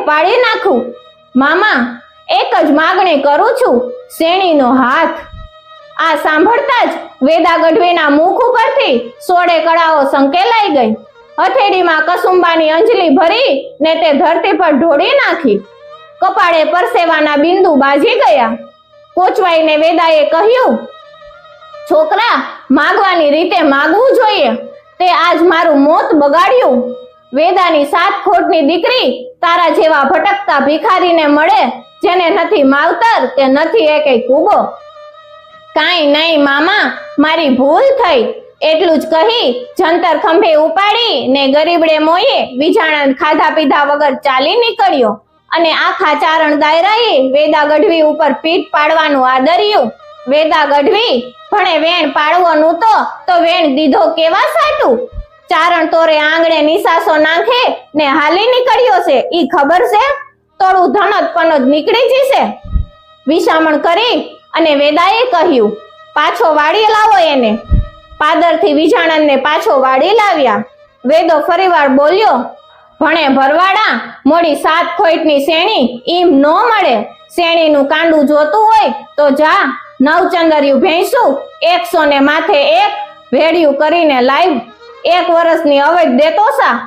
પાડી નાખું. મામા, એક જ માગણી કરું છું, શેણીનો હાથ. આ સાંભળતા જ વેદા ગઢવીના મુખ ઉપરથી સોળે કળાઓ સંકેલાઈ ગઈ. હથેળીમાં કસુંબાની અંજલી ભરી ને તે ધરતી પર ઢોળી નાખી. કપાળે પરસેવાના બિંદુ બાજી ગયા. કોચવાઈને વેદાએ કહ્યું, છોકરા, માગવાની રીતે માગવું જોઈએ. તે આજ મારું મોત બગાડ્યું. વેદાની 7 ખોટની દીકરી તારા જેવા ભટકતા ભિખારીને મળે, જેને નથી માવતર કે નથી એકેય કૂબો. કાંઈ નહીં મામા, મારી ભૂલ થઈ. એટલું જ કહી જંતર ખંભે ઉપાડી ને ગરીબડે મોયે વિજાણંદ ખાધા પીધા વગર ચાલી નીકળ્યો. અને આખા ચારણ દાયરાએ વેદા ગઢવી ઉપર પીઠ પાડવાનું આદર્યું. વેદા ગઢવી ભણે વેણ પાડવો નહોતો તો વેણ દીધો કેવા સાટું. ચારણ તોરે આંગણે નિસાસો નાખે ને હાલી નીકળ્યો છે, ઈ ખબર છે? તોડું ધનત પનત નીકળી જશે. વિસામણ કરી અને વેદાએ કહ્યું, પાછો વાળી લાવો એને. પાદરથી વિજાણંદને પાછો વાળી લાવ્યા. વેદો ફરીવાર બોલ્યો, ભણે ભરવાડા, મોડી 7 ખોટની શેણી ઈમ નો મળે. શેણીનું કાંડું જોતું હોય તો જા, 9 ચંદરિયું ભેંસું 100 ને માથે 1 ભેડિયું કરીને લાવ. 1 વર્ષની અવધ દેતો સા.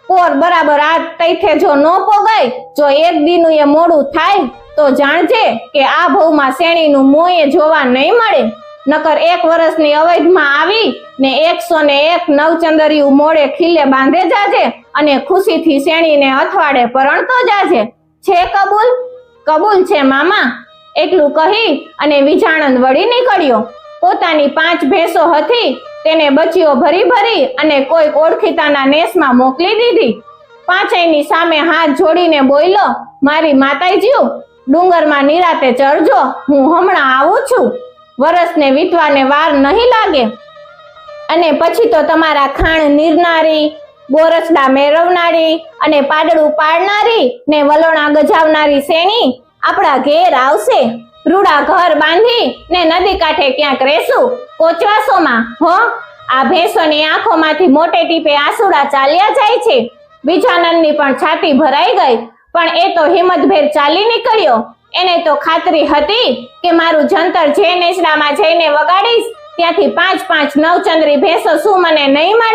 પોર બરાબર આ તૈથે જો નો પોગાય, જો એક દીનું એ મોડું થાય તો જાણજે કે આ ભવમાં શેણીનું મોંએ જોવા નહીં મળે. નકર 1 વર્ષની અવધમાં આવી ને 101 નવચંદરિયું મોડે ખીલે બાંધે જાજે અને ખુશીથી શેણીને અથવાડે પરણતો જાજે. છે કબૂલ? કબૂલ છે મામા. એટલું કહી અને વિજાણંદ વળી નીકળ્યો. પોતાની 5 ભેંસો હતી તેને બચીઓ ભરી ભરી અને કોઈ ઓળખીતાના નેસમાં મોકલી દીધી. 5યની સામે હાથ જોડીને બોલ્યો, મારી માતાજીઓ, ડુંગરમાં નિરાતે ચરજો, હું હમણાં આવું છું. વરસને વીતવાને વાર નહીં લાગે. અને પછી તો તમારા ખાણ નીરનારી, બોરસડા મેળવનારી અને પાડળું પાડનારી ને વલોણા ગજાવનારી શેણી આપણા ઘેર આવશે. રૂડા ઘર બાંધી ને નદી કાંઠે ક્યાંક રહેશું, કોચવાસોમાં. હો, આ ભેંસોની આંખોમાંથી મોટે ટીપે આંસુડા ચાલ્યા જાય છે. વિજાનંદની પણ છાતી ભરાઈ ગઈ, પણ એ તો હિંમતભેર ચાલી નીકળ્યો. એને તો ખાતરી હતી કે મારું જંતર જે નેસડામાં જઈને વગાડીશ ત્યાંથી 5 નવચંદ્રી ભેંસો શું મને નહીં મળે.